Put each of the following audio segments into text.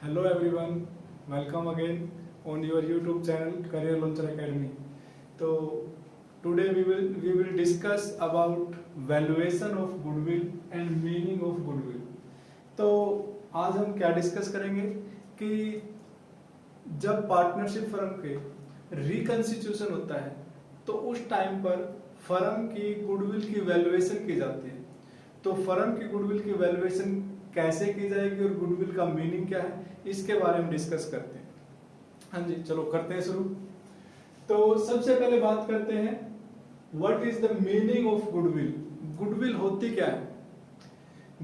Hello everyone, welcome again on your YouTube channel Career Launcher Academy. So today we will discuss about valuation of goodwill and meaning of goodwill. तो आज हम क्या discuss करेंगे कि जब partnership firm के reconstitution होता है तो उस टाइम पर फर्म की गुडविल की वैल्यूएशन की जाती है। तो फर्म की गुडविल की वैल्यूएशन कैसे की जाएगी और गुडविल का मीनिंग क्या है, इसके बारे में डिस्कस करते हैं। हाँ जी, चलो करते हैं शुरू। तो सबसे पहले बात करते हैं what is the meaning of goodwill. Goodwill होती क्या है?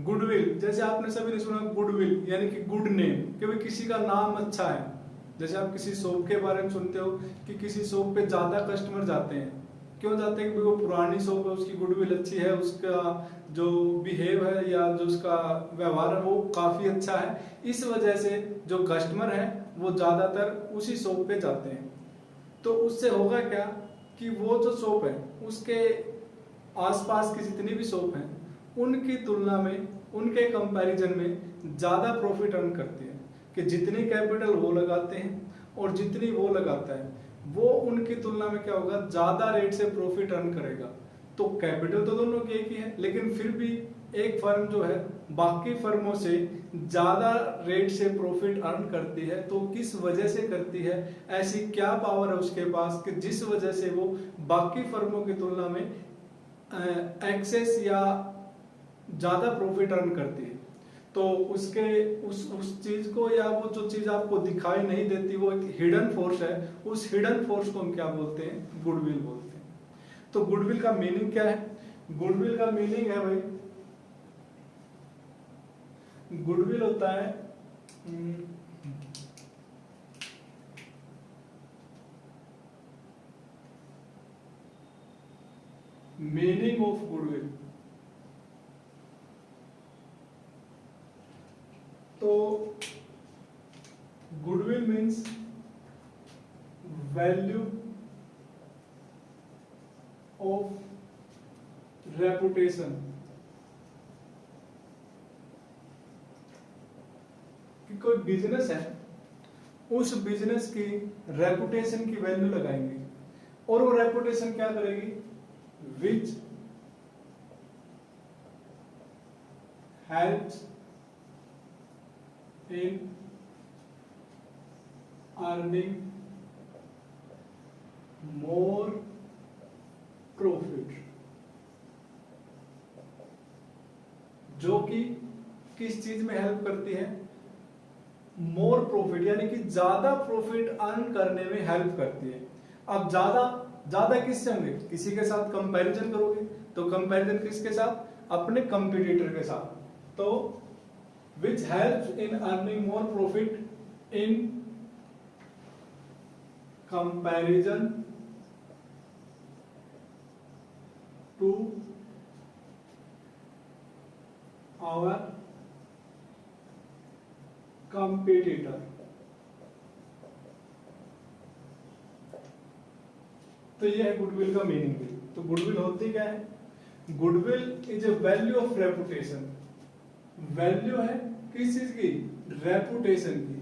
गुडविल, जैसे आपने सभी ने सुना गुडविल यानी कि गुड नेम, क्योंकि किसी का नाम अच्छा है। जैसे आप किसी शॉप के बारे में सुनते हो कि किसी शॉप पे ज्यादा कस्टमर जाते हैं, क्यों जाते हैं? क्योंकि वो पुरानी शॉप है, उसकी गुडविल अच्छी है, उसका जो बिहेव है या जो उसका व्यवहार है वो काफी अच्छा है। इस वजह से जो कस्टमर है वो ज्यादातर उसी शॉप पे जाते हैं। तो उससे होगा क्या कि वो जो शॉप है उसके आसपास की जितनी भी शॉप हैं उनकी तुलना में, उनके कंपैरिजन में ज्यादा प्रॉफिट अर्न करती है। कि जितनी कैपिटल वो लगाते हैं और जितनी वो लगाता है वो उनकी तुलना में क्या होगा, ज्यादा रेट से प्रॉफिट अर्न करेगा। तो कैपिटल तो दोनों की एक ही है, लेकिन फिर भी एक फर्म जो है बाकी फर्मों से ज्यादा रेट से प्रॉफिट अर्न करती है। तो किस वजह से करती है, ऐसी क्या पावर है उसके पास कि जिस वजह से वो बाकी फर्मों की तुलना में एक्सेस या ज्यादा प्रॉफिट अर्न करती है। तो उसके उस चीज को, या वो जो चीज आपको दिखाई नहीं देती, वो एक हिडन फोर्स है। उस हिडन फोर्स को हम क्या बोलते हैं? गुडविल बोलते हैं। तो गुडविल का मीनिंग क्या है? गुडविल का मीनिंग है भाई, गुडविल होता है मीनिंग ऑफ गुडविल। तो goodwill means value of reputation. कि कोई बिजनेस है, उस बिजनेस की रेपुटेशन की वैल्यू लगाएंगे और वो रेपुटेशन क्या करेगी? Which helps in earning more profit, जो कि किस चीज में हेल्प करती है? मोर प्रॉफिट, यानी कि ज्यादा प्रॉफिट अर्न करने में हेल्प करती है। अब ज्यादा किससे होंगे? किसी के साथ कंपैरिजन करोगे तो कंपैरिजन किसके साथ? अपने कंपटीटर के साथ। तो which helps in earning more profit in comparison to our competitor। तो यह है गुडविल का मीनिंग भी। तो गुडविल होती क्या है? Goodwill is a value of reputation. Value है किस चीज की? रेपुटेशन की।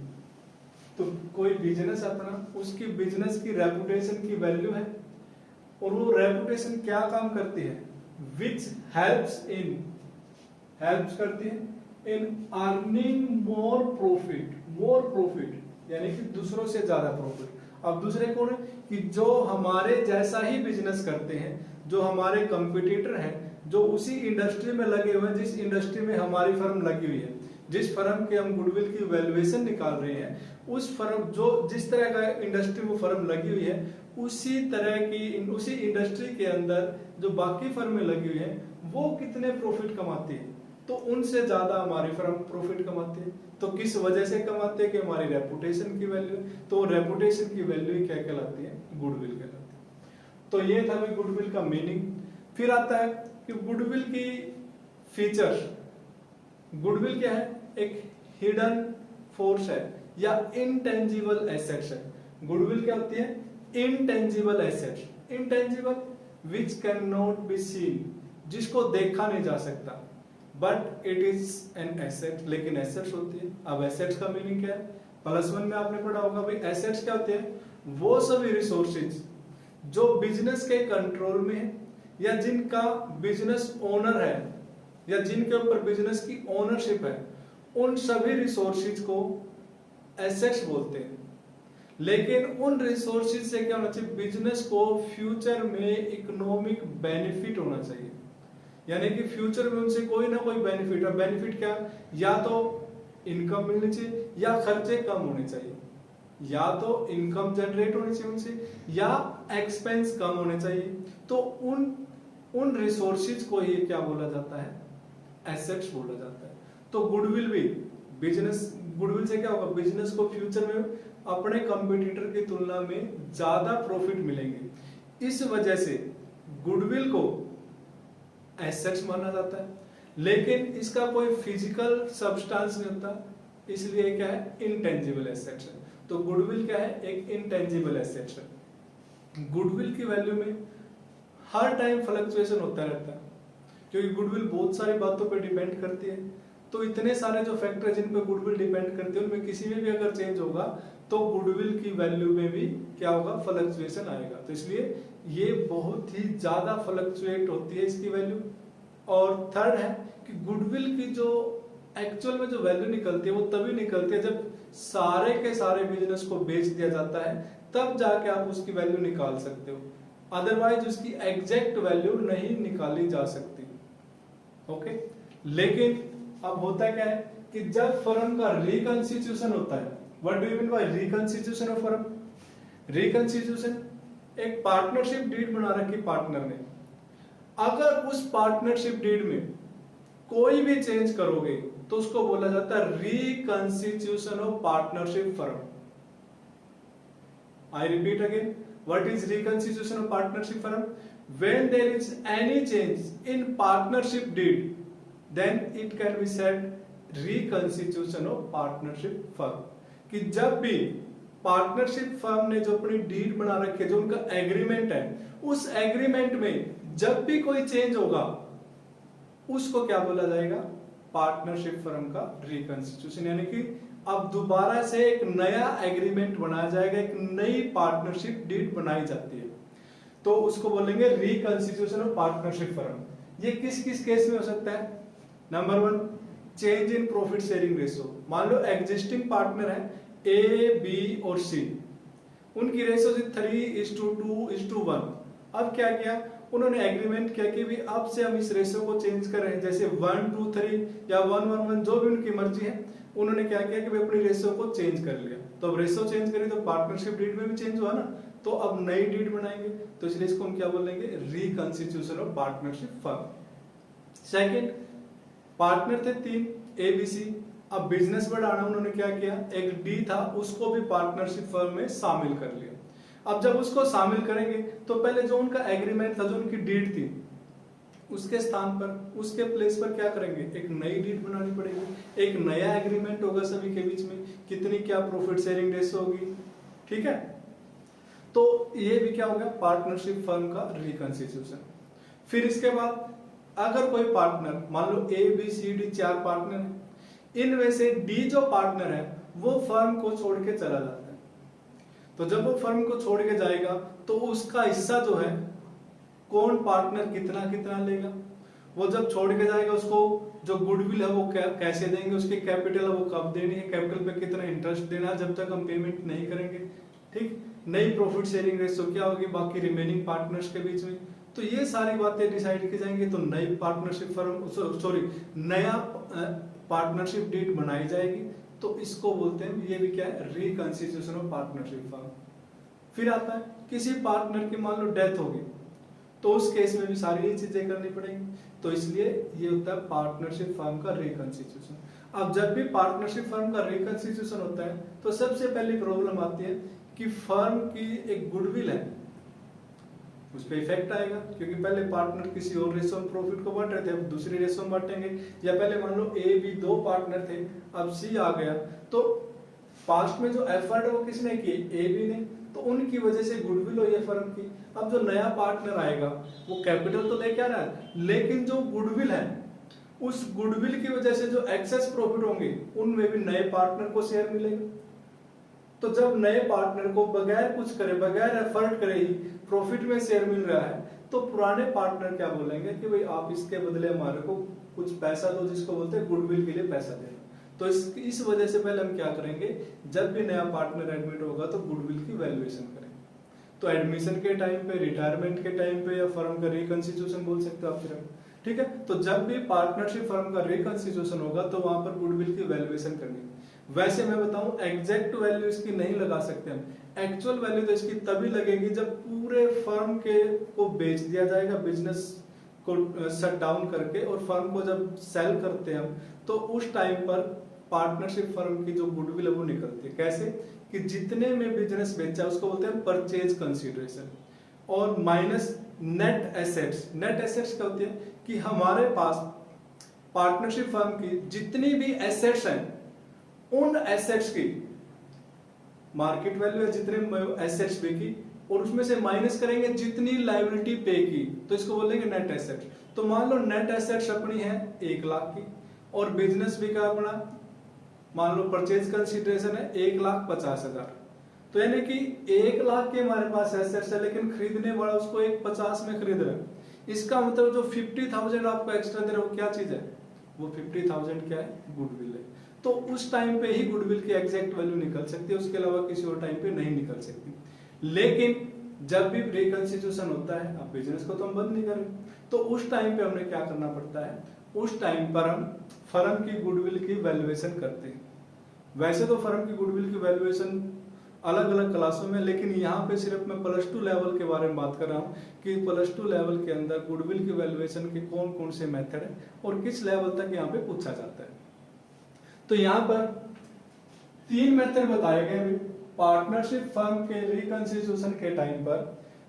तो कोई बिजनेस अपना, उसकी बिजनेस की रेपुटेशन की वैल्यू है, और वो रेपुटेशन क्या काम करती है? विच हेल्प्स करती है इन अर्निंग मोर प्रॉफिट, यानी कि दूसरों से ज्यादा प्रॉफिट। अब दूसरे कौन है? कि जो हमारे जैसा ही बिजनेस करते हैं, जो हमारे कंपटीटर हैं, जो उसी इंडस्ट्री में लगे हुए हैं जिस इंडस्ट्री में हमारी फर्म लगी हुई है। जिस फर्म के हम गुडविल की वैल्यूएशन निकाल रहे हैं, उस फर्म जो जिस तरह का इंडस्ट्री वो फर्म लगी हुई है, उसी तरह की उसी इंडस्ट्री के अंदर जो बाकी फर्में लगी हुई हैं वो कितने प्रॉफिट कमाती है, तो उनसे ज्यादा हमारी फर्म प्रॉफिट कमाती है। तो किस वजह से कमाते हैं? कि हमारी रेपुटेशन की वैल्यू। तो रेपुटेशन की वैल्यू क्या कहलाती है? गुडविल कहलाती है। तो ये था गुडविल का मीनिंग। फिर आता है कि गुडविल की फीचर। गुडविल क्या है? एक हिडन फोर्स है या इनटेंजिबल एसेट्स है। गुडविल क्या होती है? Intangible assets. Intangible which can not be seen, जिसको देखा नहीं जा सकता। But it is an asset, लेकिन एसेट्स होती है। अब एसेट्स का मीनिंग क्या है? +1 में आपने पढ़ा होगा भाई एसेट्स क्या होते हैं? वो सभी रिसोर्सेज जो बिजनेस के कंट्रोल में है या जिनका बिजनेस ओनर है या जिनके ऊपर बिजनेस की ओनरशिप है, उन सभी रिसोर्सेज को एसेट्स बोलते हैं। लेकिन उन रिसोर्सेज से क्या होना चाहिए? बिजनेस को फ्यूचर में इकोनॉमिक बेनिफिट होना चाहिए, यानी कि फ्यूचर में उनसे कोई ना कोई बेनिफिट है। बेनिफिट क्या? या तो इनकम मिलनी चाहिए या खर्चे कम होने चाहिए, या तो इनकम जनरेट होनी चाहिए उनसे या एक्सपेंस कम होने चाहिए। तो उन रिसोर्सेज को ये क्या बोला जाता है? एसेट्स बोला जाता है। तो गुडविल भी बिजनेस, गुडविल से क्या होगा? बिजनेस को फ्यूचर में अपने कंपटीटर की तुलना में ज्यादा प्रॉफिट मिलेंगे। इस वजह से गुडविल को एसेट्स माना जाता है, लेकिन इसका कोई फिजिकल सब्सटेंस नहीं होता, इसलिए क्या है? इनटेंजिबल एसेट्स है। तो गुडविल क्या है? एक इनटेंजिबल एसेट्स है। गुडविल की वैल्यू में हर टाइम फ्लक्चुएशन होता रहता है, क्योंकि गुडविल बहुत सारी बातों पर डिपेंड करती है। तो इतने सारे जो फैक्टर जिन पे गुडविल डिपेंड करती है, उनमें किसी में भी अगर चेंज होगा तो गुडविल की वैल्यू में भी क्या होगा? फ्लक्चुएशन आएगा। तो इसलिए ये बहुत ही ज्यादा फ्लक्चुएट होती है इसकी वैल्यू। और थर्ड है कि गुडविल की जो एक्चुअल में जो वैल्यू निकलती है वो तभी निकलती है जब सारे के सारे बिजनेस को बेच दिया जाता है, तब जाके आप उसकी वैल्यू निकाल सकते हो। अदरवाइज उसकी एग्जैक्ट वैल्यू नहीं निकाली जा सकती। ओके, लेकिन अब होता क्या है कि जब फर्म का रिकंस्टिट्यूशन होता है, what do you mean by reconstitution of firm? Reconstitution, एक पार्टनरशिप डीड बना रखी पार्टनर ने, अगर उस पार्टनरशिप डीड में कोई भी चेंज करोगे तो उसको बोला जाता है reconstitution of partnership firm. I repeat again, what is reconstitution of partnership firm? When there is any change in partnership deed, then it can be said reconstitution of partnership firm। कि जब भी partnership firm ने जो अपनी deed बना रखी है, जो उनका एग्रीमेंट है, उस एग्रीमेंट में जब भी कोई चेंज होगा उसको क्या बोला जाएगा? पार्टनरशिप फर्म का रिकंस्टिट्यूशन। यानी कि अब दोबारा से एक नया एग्रीमेंट बनाया जाएगा, एक नई पार्टनरशिप डीड बनाई जाती है, तो उसको बोलेंगे रिकंस्टिट्यूशन ऑफ पार्टनरशिप फर्म। ये किस किस केस में हो सकता है? Number 1, change in profit sharing ratio. मान लो एग्जिस्टिंग पार्टनर है ए, बी और सी, उनकी रेशियो 3:2:1। अब क्या किया उन्होंने? एग्रीमेंट किया कि भी अब से हम इस रेशियो को चेंज कर रहे हैं, जैसे 1:3 या 1:1, जो भी उनकी मर्जी है। उन्होंने क्या किया कि अपनी रेशियो को चेंज कर लिया। तो अब रेशियो चेंज करी तो पार्टनरशिप डीड में भी चेंज हुआ ना, तो अब नई डीड बनाएंगे, तो इसलिए इसको हम क्या बोलेंगे? Reconstitution of partnership firm. Second, partner थे 3 ए, बी, सी। अब बिजनेस बढ़ाना उन्होंने क्या किया? एक डी था, उसको भी पार्टनरशिप फर्म में शामिल कर लिया। अब जब उसको शामिल करेंगे तो पहले जो उनका एग्रीमेंट था, जो उनकी डीड थी, उसके स्थान पर, उसके प्लेस पर क्या करेंगे? एक नई डीड बनानी पड़ेगी, एक नया एग्रीमेंट होगा सभी के बीच में, कितनी क्या प्रॉफिट शेयरिंग रेशियो होगी। ठीक है, तो ये भी क्या हो गया? पार्टनरशिप फर्म का रिकंस्टिट्यूशन। फिर इसके बाद अगर कोई पार्टनर, मान लो ए, बी, सी, डी 4 पार्टनर है, इनमें से डी जो पार्टनर है वो फर्म को छोड़ के चला जाता है। तो जब वो फर्म को छोड़ के जाएगा तो उसका हिस्सा जो है, कौन पार्टनर कितना कितना लेगा? वो जब छोड़ के जाएगा उसको जो गुडविल है वो कैसे देंगे, उसकी कैपिटल है वो कब देनी है, कैपिटल पे कितना इंटरेस्ट देना है, जब तक हम पेमेंट नहीं करेंगे। ठीक, नई प्रॉफिट शेयरिंग रेशियो क्या होगी बाकी रिमेनिंग पार्टनर्स के बीच में। तो ये सारी बातें डिसाइड की जाएंगी, तो नई पार्टनरशिप फर्म नया पार्टनरशिप डीड बनाई जाएगी, तो इसको बोलते हैं, ये भी क्या है? Reconstitution of partnership firm. फिर आता है किसी पार्टनर की मान लो डेथ होगी, तो उस केस में भी सारी ये चीजें करनी पड़ेगी, तो इसलिए ये होता है पार्टनरशिप फर्म का रिकंस्टिट्यूशन। अब जब भी पार्टनरशिप फर्म का रिकंस्टिट्यूशन होता है तो सबसे पहली प्रॉब्लम आती है कि फर्म की एक गुडविल है उस पर इफेक्ट आएगा, क्योंकि पहले पार्टनर किसी और रेशो में प्रॉफिट को बांट रहे थे, अब दूसरी रेशो में बांटेंगे। या पहले मान लो ए, बी 2 पार्टनर थे, अब सी आ गया, तो पास्ट में जो एफर्ट है वो किसने की? ए, बी ने, तो उनकी वजह से गुडविल हुई है फर्म की। अब जो नया पार्टनर आएगा वो कैपिटल तो लेके आ रहा है, लेकिन जो गुडविल है उस गुडविल की वजह से जो एक्सेस प्रॉफिट होंगे उनमें भी नए पार्टनर को शेयर मिलेगा। तो जब नए पार्टनर को बगैर कुछ करे, बगैर एफर्ट करे ही प्रॉफिट में शेयर मिल रहा है, तो पुराने पार्टनर क्या बोलेंगे कि भाई आप इसके बदले हमारे को कुछ पैसा दो, जिसको बोलते हैं गुडविल के लिए पैसा देना। तो इस वजह से पहले हम क्या करेंगे, जब भी नया पार्टनर एडमिट होगा तो गुडविल की वैल्यूएशन करेंगे। तो एडमिशन के टाइम पे, रिटायरमेंट के टाइम पे, या फर्म का रिकंस्टिट्यूशन बोल सकते हो आप सिर्फ, ठीक है। तो जब भी पार्टनरशिप फर्म का रिकंस्टिट्यूशन होगा तो वहां पर गुडविल की वैल्यूएशन करनी है। वैसे मैं बताऊं एग्जैक्ट वैल्यू इसकी नहीं लगा सकते हम, एक्चुअल वैल्यू तो इसकी तभी लगेगी जब पूरे फर्म के को बेच दिया जाएगा, बिजनेस को शट डाउन करके, और फर्म को जब सेल करते हैं हम, तो उस टाइम पर पार्टनरशिप फर्म की जो गुडविल है वो निकलती है। कैसे कि जितने में बिजनेस बेचा उसको बोलते हैं परचेज कंसीडरेशन, और minus net assets. Net assets क्या होती है कि हमारे पास पार्टनरशिप फर्म की जितनी भी एसेट्स हैं उन एसेट्स की मार्केट वैल्यू है, जितने एसेट्स बिकी, और उसमें से माइनस करेंगे जितनी लायबिलिटी पे की, तो इसको बोलेंगे नेट एसेट्स। तो मान लो नेट एसेट्स अपनी है 1 लाख की, और बिजनेस बिका अपना, मान लो परचेज कंसीडरेशन है 1,50,000, तो यानी कि 1 लाख के हमारे पास एसेट्स है, लेकिन खरीदने वाला उसको 1,50 में खरीद रहा है। इसका मतलब जो 50,000 आपको एक्स्ट्रा दे रहा है वो क्या चीज है, वो 50,000 क्या है, गुडविल है। तो उस टाइम पे ही गुडविल की एग्जैक्ट वैल्यू निकल सकती है, उसके अलावा किसी और टाइम पे नहीं निकल सकती। लेकिन जब भी रिकंस्टिट्यूशन होता है, अब बिजनेस को तो हम बंद नहीं कर रहे, तो उस टाइम पे हमें क्या करना पड़ता है, उस टाइम पर हम फर्म की गुडविल की वैल्यूएशन करते हैं। वैसे तो फर्म की गुडविल की वैल्यूएशन अलग अलग क्लासों में, लेकिन यहाँ पे सिर्फ मैं +2 लेवल के बारे में बात कर रहा हूँ कि +2 लेवल के अंदर गुडविल की वैल्यूएशन के कौन कौन से मेथड है और किस लेवल तक यहाँ पे पूछा जाता है। तो यहाँ पर 3 मेथड बताए गए। पार्टनरशिप फर्म के रिकंस्टिट्यूशन के टाइम पर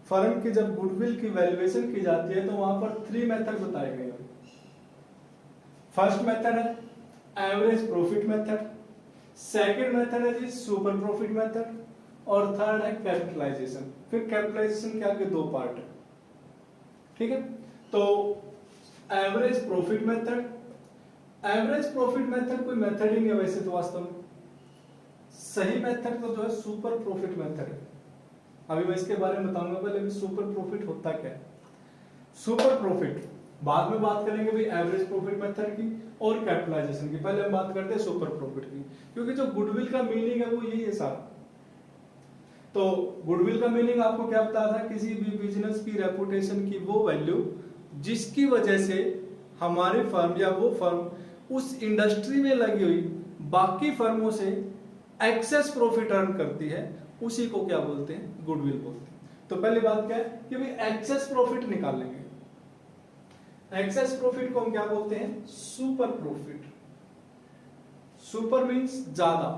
फर्म की जब गुडविल की वैल्यूएशन की जाती है तो वहां पर 3 मेथड बताए गए हैं। फर्स्ट मेथड है average profit method, second method है जी सुपर प्रॉफिट मेथड, और थर्ड है कैपिटलाइजेशन। फिर कैपिटलाइजेशन के आगे 2 पार्ट है, ठीक है। तो average profit method, average profit method कोई मेथड ही नहीं है वैसे तो, वास्तव में सही मेथड तो जो है सुपर प्रॉफिट मेथड है। अभी मैं इसके बारे में बताऊंगा, पहले भी सुपर प्रॉफिट होता क्या है। सुपर प्रॉफिट बाद में बात करेंगे भाई एवरेज प्रॉफिट मेथड की और कैपिटलाइजेशन की, पहले हम बात करते हैं सुपर प्रॉफिट की, क्योंकि जो गुडविल का मीनिंग है वो यही है सारा। तो गुडविल का मीनिंग आपको क्या बताया था, किसी भी बिजनेस की रेपुटेशन की वो वैल्यू जिसकी वजह से हमारी फर्म या वो फर्म उस इंडस्ट्री में लगी हुई बाकी फर्मों से एक्सेस प्रॉफिट अर्न करती है, उसी को क्या बोलते हैं, गुडविल बोलते हैं। तो पहली बात क्या है कि भाई एक्सेस प्रॉफिट निकालेंगे। एक्सेस प्रॉफिट को हम क्या बोलते हैं, सुपर प्रॉफिट। सुपर मींस ज्यादा,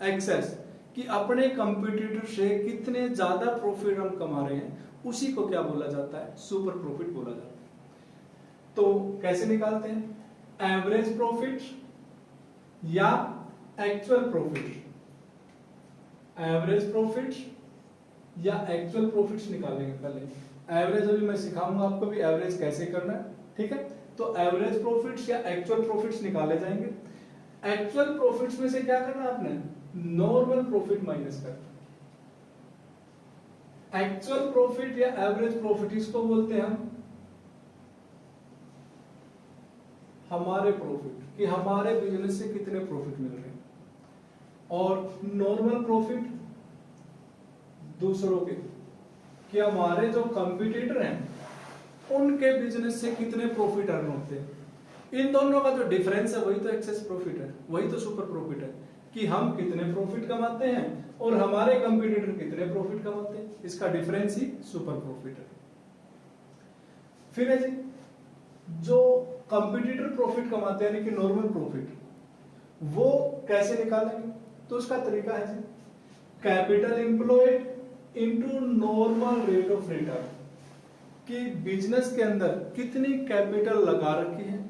एक्सेस कि अपने कंपटीटर से कितने ज्यादा प्रॉफिट हम कमा रहे हैं, उसी को क्या बोला जाता है, सुपर प्रॉफिट बोला जाता है। तो कैसे निकालते हैं, एवरेज प्रॉफिट या एक्चुअल प्रॉफिट, एवरेज प्रॉफिट या एक्चुअल प्रॉफिट्स निकालेंगे। पहले एवरेज अभी मैं सिखाऊंगा आपको भी एवरेज कैसे करना है, ठीक है। तो एवरेज प्रॉफिट्स या एक्चुअल प्रॉफिट्स निकाले जाएंगे। एक्चुअल प्रॉफिट्स में से क्या करना आपने, नॉर्मल प्रॉफिट माइनस करना। एक्चुअल प्रॉफिट या एवरेज प्रॉफिट इसको बोलते हैं हम हमारे प्रॉफिट, कि हमारे बिजनेस से कितने प्रॉफिट मिल रहे हैं, और नॉर्मल प्रॉफिट दूसरों के, कि हमारे जो कंपटीटर हैं उनके बिजनेस से कितने प्रॉफिट अर्न होते हैं। इन दोनों का जो डिफरेंस है वही तो एक्सेस प्रॉफिट है, वही तो सुपर प्रॉफिट है, कि हम कितने प्रॉफिट कमाते हैं और हमारे कंपटीटर कितने प्रॉफिट कमाते हैं, इसका डिफरेंस ही सुपर प्रॉफिट है। फिर है जी जो कंपटीटर प्रॉफिट कमाते हैं यानी कि नॉर्मल प्रॉफिट, वो कैसे निकालेंगे, तो उसका तरीका है जी capital employed into normal rate of return, कि बिजनेस के अंदर कितनी कैपिटल लगा रखी है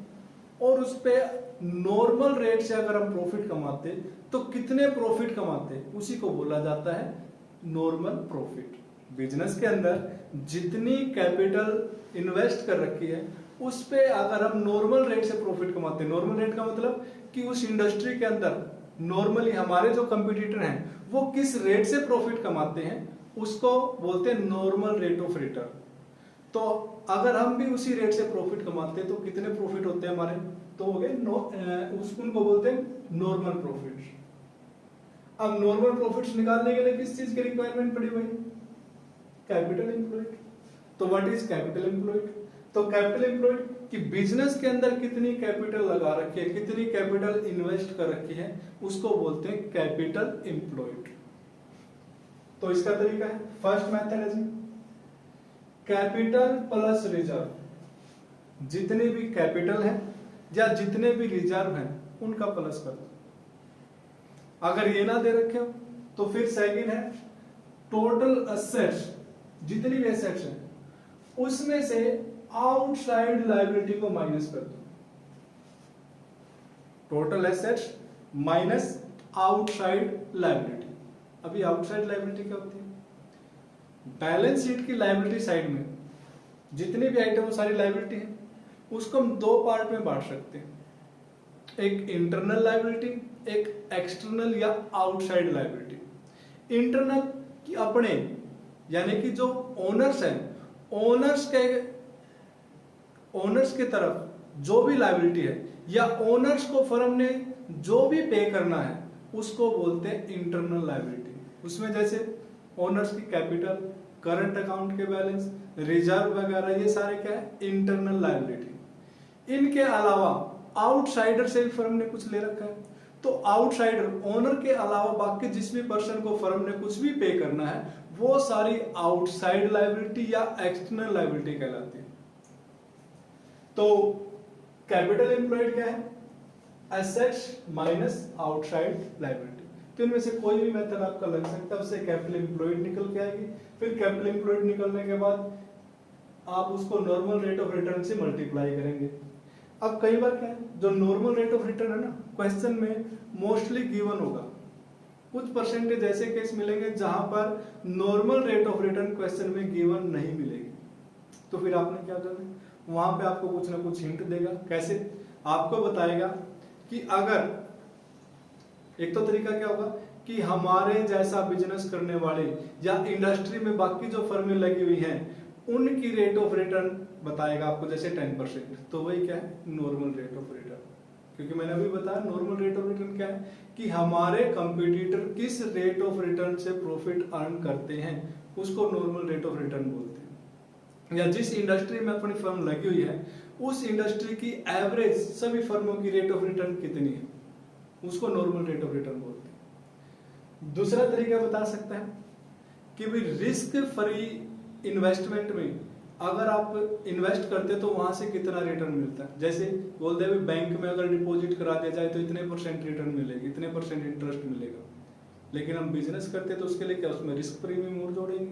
और उस पे नॉर्मल रेट से अगर हम प्रॉफिट कमाते तो कितने प्रॉफिट कमाते, उसी को बोला जाता है नॉर्मल प्रॉफिट। बिजनेस के अंदर जितनी कैपिटल इन्वेस्ट कर रखी है उस पे अगर हम नॉर्मल रेट से प्रॉफिट कमाते हैं, नॉर्मल रेट का मतलब कि उस इंडस्ट्री के अंदर नॉर्मली हमारे जो कंपटीटर हैं वो किस रेट से प्रॉफिट कमाते हैं उसको बोलते हैं नॉर्मल रेट ऑफ रिटर्न। तो अगर हम भी उसी रेट से प्रॉफिट कमाते हैं तो कितने प्रॉफिट होते हैं हमारे, तो हो गए उनको बोलते हैं नॉर्मल प्रॉफिट। अब नॉर्मल प्रॉफिट्स निकालने के लिए किस चीज की रिक्वायरमेंट पड़ी भाई, कैपिटल एम्प्लॉयड। तो व्हाट इज कैपिटल एम्प्लॉयड, तो कैपिटल एम्प्लॉयड कि बिजनेस के अंदर कितनी कैपिटल लगा रखी है, कितनी कैपिटल इन्वेस्ट कर रखी है, उसको बोलते हैं कैपिटल एम्प्लॉयड। तो इसका तरीका है, फर्स्ट मेथड है जी कैपिटल प्लस रिजर्व। जितने भी कैपिटल है या जितने भी रिजर्व हैं उनका प्लस कर दो। अगर ये ना दे रखे हो तो फिर सेकंड है टोटल असेट्स, जितनी भी एसेट्स हैं उसमें से आउटसाइड लायबिलिटी को माइनस कर दो। Total assets minus outside liability. अभी आउटसाइड लायबिलिटी क्या होती है, बैलेंस शीट की लायबिलिटी साइड में जितनी भी आइटम सारी लायबिलिटी है उसको हम दो पार्ट में बांट सकते हैं, एक इंटरनल लायबिलिटी, एक एक्सटर्नल या आउटसाइड लायबिलिटी। इंटरनल कि अपने यानी कि जो ओनर्स हैं, ओनर्स के तरफ जो भी लायबिलिटी है या ओनर्स को फर्म ने जो भी पे करना है उसको बोलते हैं इंटरनल लायबिलिटी। उसमें जैसे ओनर्स की कैपिटल, करंट अकाउंट के बैलेंस, रिजर्व वगैरह, ये सारे क्या है इंटरनल लायबिलिटी। इनके अलावा आउटसाइडर से भी फर्म ने कुछ ले रखा है तो आउटसाइडर ओनर के अलावा बाकी जिस भी पर्सन को फर्म ने कुछ भी पे करना है वो सारी आउटसाइड लायबिलिटी या एक्सटर्नल लायबिलिटी कहलाती है। तो कैपिटल एम्प्लॉयड क्या है, एसेट्स माइनस आउटसाइड लायबिलिटी। तो इनमें से कोई भी मेथड आपका लग सकता है, उससे कैपिटल एम्प्लॉयड निकल के आएगी। फिर कैपिटल एम्प्लॉयड निकलने के बाद आप उसको नॉर्मल रेट ऑफ रिटर्न से मल्टीप्लाई करेंगे। अब कई बार क्या है, जो नॉर्मल रेट ऑफ रिटर्न है ना, क्वेश्चन में मोस्टली गिवन होगा। कुछ परसेंटेज ऐसे केस मिलेंगे जहां पर normal rate of return question में गिवन नहीं मिलेगी। तो फिर आपने क्या करना है, वहां पे आपको कुछ ना कुछ हिंट देगा। कैसे, आपको बताएगा कि अगर एक तो तरीका क्या होगा कि हमारे जैसा बिजनेस करने वाले या इंडस्ट्री में बाकी जो फर्में लगी हुई हैं उनकी रेट ऑफ रिटर्न बताएगा आपको, जैसे 10%, तो वही क्या है नॉर्मल रेट ऑफ रिटर्न। क्योंकि मैंने अभी बताया नॉर्मल रेट ऑफ रिटर्न क्या है कि हमारे कंपटीटर किस रेट ऑफ रिटर्न से प्रॉफिट अर्न करते हैं उसको नॉर्मल रेट ऑफ रिटर्न बोलते हैं। या जिस इंडस्ट्री में अपनी फर्म लगी हुई है उस इंडस्ट्री की एवरेज सभी फर्मों की रेट ऑफ रिटर्न कितनी है उसको नॉर्मल रेट ऑफ रिटर्न बोलते हैं। दूसरा तरीका बता सकता है कि भाई रिस्क फ्री इन्वेस्टमेंट में अगर आप इन्वेस्ट करते तो वहां से कितना रिटर्न मिलता है। जैसे बोलते हैं बैंक में अगर डिपॉजिट करा दिया जाए तो इतने % रिटर्न मिलेगी, इतने % इंटरेस्ट मिलेगा। लेकिन हम बिजनेस करते तो उसके लिए क्या, उसमें रिस्क प्रीमियम और जोड़ेंगे।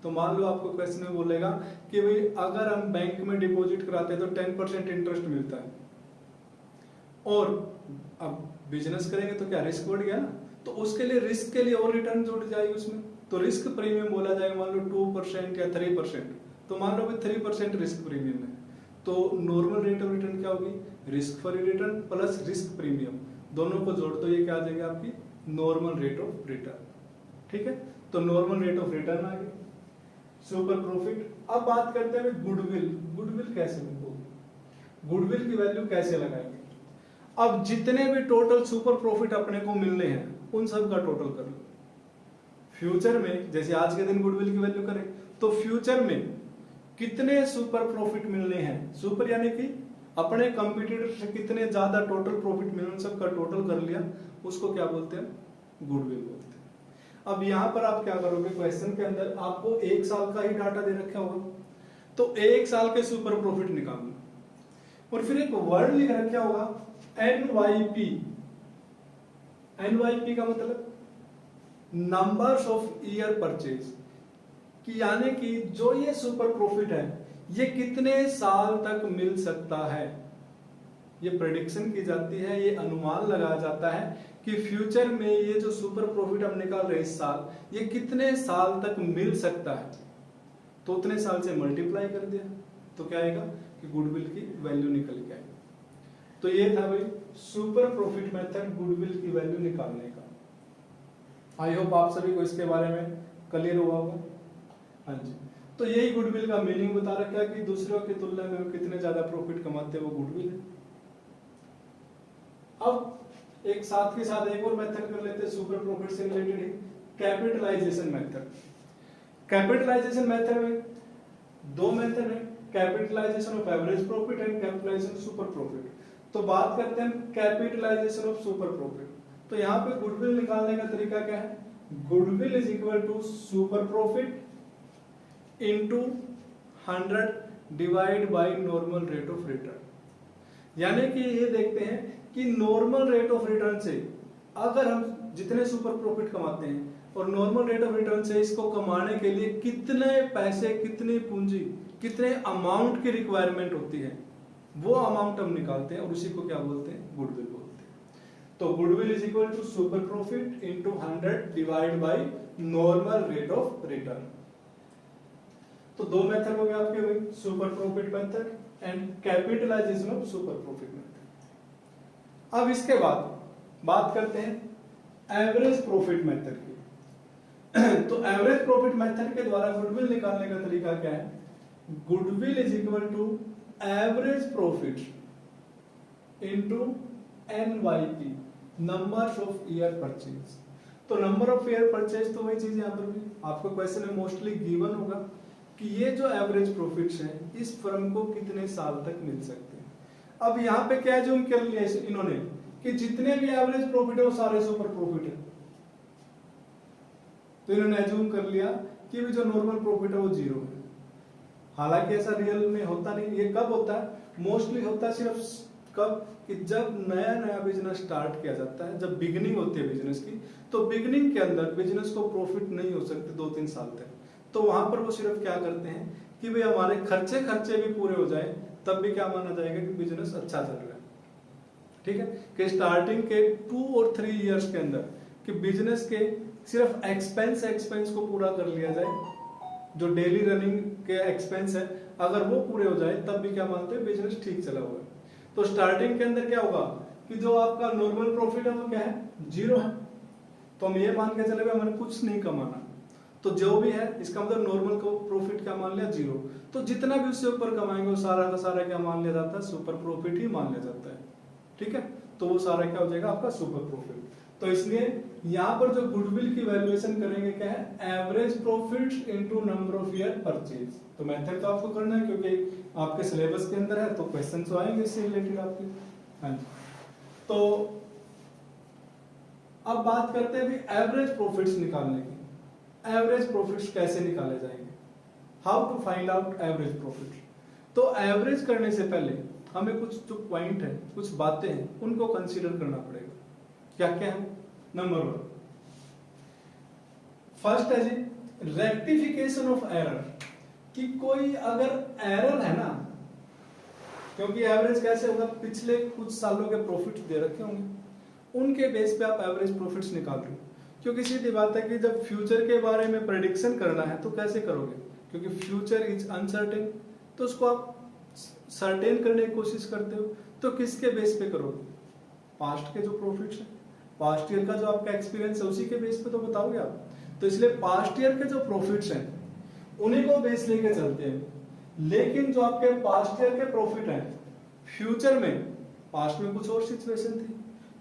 तो मान लो आपको क्वेश्चन में बोलेगा कि भाई अगर हम बैंक में डिपॉजिट कराते हैं तो 10% इंटरेस्ट मिलता है, और अब बिजनेस करेंगे तो क्या रिस्क बढ़ गया ना, तो उसके लिए रिस्क के लिए और रिटर्न जोड़ जाएगी उसमें, तो रिस्क प्रीमियम बोला जाएगा। मान लो 2% या 3%, तो मान लो भाई 3% रिस्क प्रीमियम है, तो नॉर्मल रेट ऑफ रिटर्न क्या होगी, risk free return plus risk premium, दोनों को जोड़ दो, ये क्या आ जाएगी आपकी नॉर्मल रेट ऑफ रिटर्न। ठीक है, तो नॉर्मल रेट ऑफ रिटर्न आ गई, सुपर प्रॉफिट। अब बात करते हैं गुडविल। गुडविल कैसे होगी, गुडविल की वैल्यू कैसे लगाएंगे। अब जितने भी टोटल सुपर प्रॉफिट अपने को मिलने हैं उन सब का टोटल कर लो। फ्यूचर में जैसे आज के दिन गुडविल की वैल्यू करें तो फ्यूचर में कितने सुपर प्रॉफिट मिलने हैं, सुपर यानी कि अपने कंपटीटर से कितने ज्यादा टोटल प्रॉफिट मिले उन सब का टोटल कर लिया, उसको क्या बोलते हैं गुडविल बोलते हैं। अब यहां पर आप क्या करोगे, क्वेश्चन के अंदर आपको 1 साल का ही डाटा दे रखा होगा, तो 1 साल के सुपर प्रॉफिट निकालना, और फिर एक वर्ड लिख रखा होगा NYP। NYP का मतलब नंबर्स ऑफ ईयर परचेज, कि यानी कि जो ये सुपर प्रॉफिट है ये कितने साल तक मिल सकता है। ये प्रेडिक्शन की जाती है, ये अनुमान लगाया जाता है कि फ्यूचर में ये जो सुपर प्रॉफिट हम निकाल रहे हैं इस साल ये कितने साल तक मिल सकता है, तो उतने साल से मल्टीप्लाई कर दिया, तो क्या आएगा कि गुडविल की वैल्यू निकल के आएगी। तो ये था भाई सुपर प्रॉफिट मेथड गुडविल की वैल्यू निकालने का। आई होप आप सभी को इसके बारे में क्लियर हुआ होगा। हाँ जी, तो यही गुडविल का मीनिंग बता रखा है कि दूसरों की तुलना में वो कितने ज्यादा प्रॉफिट कमाते हैं, वो गुडविल है। अब एक साथ के साथ एक और मेथड कर लेते हैं सुपर प्रॉफिट से रिलेटेड ही, कैपिटलाइजेशन मेथड। कैपिटलाइजेशन मेथड में दो मेथड है, capitalisation of average profit and capitalisation super profit. तो बात करते हैं कैपिटलाइजेशन ऑफ सुपर प्रॉफिट। तो यहाँ पे गुडविल निकालने का तरीका क्या है, goodwill is equal to super profit into 100 divide by normal rate of return. यानी कि ये देखते हैं कि नॉर्मल रेट ऑफ रिटर्न से अगर हम जितने सुपर प्रॉफिट कमाते हैं और नॉर्मल रेट ऑफ रिटर्न से इसको कमाने के लिए कितने पैसे, कितनी पूंजी, कितने अमाउंट की रिक्वायरमेंट होती है, वो अमाउंट हम निकालते हैं और उसी को क्या बोलते हैं, गुडविल बोलते हैं। तो goodwill is equal to super profit into 100 divide by normal rate of return. तो दो मेथड हो गए आपके भाई, super profit method and capitalisation of super profit method. अब इसके बाद बात करते हैं एवरेज प्रॉफिट मेथड की। तो एवरेज प्रॉफिट मेथड के द्वारा गुडविल निकालने का तरीका क्या है, goodwill is equal to average profit into NYP, number of year purchase. तो नंबर ऑफ ईयर परचेज तो वही चीज यहाँ पर भी आपको क्वेश्चन में मोस्टली गिवन होगा कि ये जो एवरेज प्रॉफिट्स हैं इस फर्म को कितने साल तक मिल सकते हैं। अब यहाँ पे क्या जूम कर लिया इन्होंने कि जितने भी एवरेज प्रॉफिट है वो सारे सुपर प्रॉफिट है। तो इन्होंने एज्यूम कर लिया कि भी जो नॉर्मल प्रॉफिट है वो जीरो है। हालांकि ऐसा रियल में होता नहीं। ये कब होता है, मोस्टली होता है सिर्फ कब, कि जब नया नया बिजनेस स्टार्ट किया जाता है, जब बिगिनिंग होती है बिजनेस की, तो बिगिनिंग के अंदर बिजनेस को प्रॉफिट नहीं हो सकते 2-3 साल तक। तो वहां पर वो सिर्फ क्या करते हैं कि भाई हमारे खर्चे भी पूरे हो जाए, तब भी क्या माना जाएगा कि बिजनेस अच्छा चल रहा है। ठीक है, कि स्टार्टिंग के 2 और 3 इयर्स के अंदर कि बिजनेस के सिर्फ एक्सपेंस को पूरा कर लिया जाए, जो डेली रनिंग के एक्सपेंस है अगर वो पूरे हो जाए, तब भी क्या मानते हैं बिजनेस ठीक चला हुआ है। तो स्टार्टिंग के अंदर क्या होगा कि जो आपका नॉर्मल प्रॉफिट है वो क्या है, जीरो है। तो हम ये मान के चले भाई हमें कुछ नहीं कमाना, तो जो भी है इसका मतलब नॉर्मल को प्रॉफिट क्या मान लिया, जीरो। तो जितना भी उससे ऊपर कमाएंगे वो सारा का सारा क्या मान लिया जाता है, सुपर प्रॉफिट ही मान लिया जाता है। ठीक है, तो वो सारा क्या हो जाएगा आपका सुपर प्रॉफिट। तो इसलिए यहाँ पर जो गुडविल की वैल्यूएशन करेंगे क्या है, average profit into number of year purchase. तो मेथड तो आपको करना है क्योंकि आपके सिलेबस के अंदर है, तो क्वेश्चन तो आएंगे इससे रिलेटेड आपके। हाँ जी, तो अब बात करते हैं भी एवरेज प्रॉफिट्स निकालने की। एवरेज प्रॉफिट्स कैसे निकाले जाएंगे, how to find out average profit. तो एवरेज करने से पहले हमें कुछ जो पॉइंट है, कुछ बातें हैं, उनको कंसीडर करना पड़ेगा। क्या क्या है, नंबर 1 फर्स्ट है जी रेक्टिफिकेशन ऑफ एरर, कि कोई अगर एरर है ना, क्योंकि एवरेज कैसे होगा, पिछले कुछ सालों के प्रॉफिट्स दे रखे होंगे, उनके बेस पे आप एवरेज प्रॉफिट्स निकाल रहे हो। क्योंकि सीधी बात है कि जब फ्यूचर के बारे में प्रेडिक्शन करना है तो कैसे करोगे, क्योंकि फ्यूचर इज अनसर्टेन, तो उसको आप सर्टेन करने की कोशिश करते हो। तो किसके बेस पे करोगे, पास्ट के जो प्रॉफिट्स हैं, पास्ट ईयर का जो आपका एक्सपीरियंस है उसी के बेस पे तो बताओगे आप। तो इसलिए पास्ट ईयर के जो प्रॉफिट्स हैं उन्हीं को बेस लेके चलते हैं। लेकिन जो आपके पास्ट ईयर के प्रॉफिट हैं, फ्यूचर में, पास्ट में कुछ और सिचुएशन थी,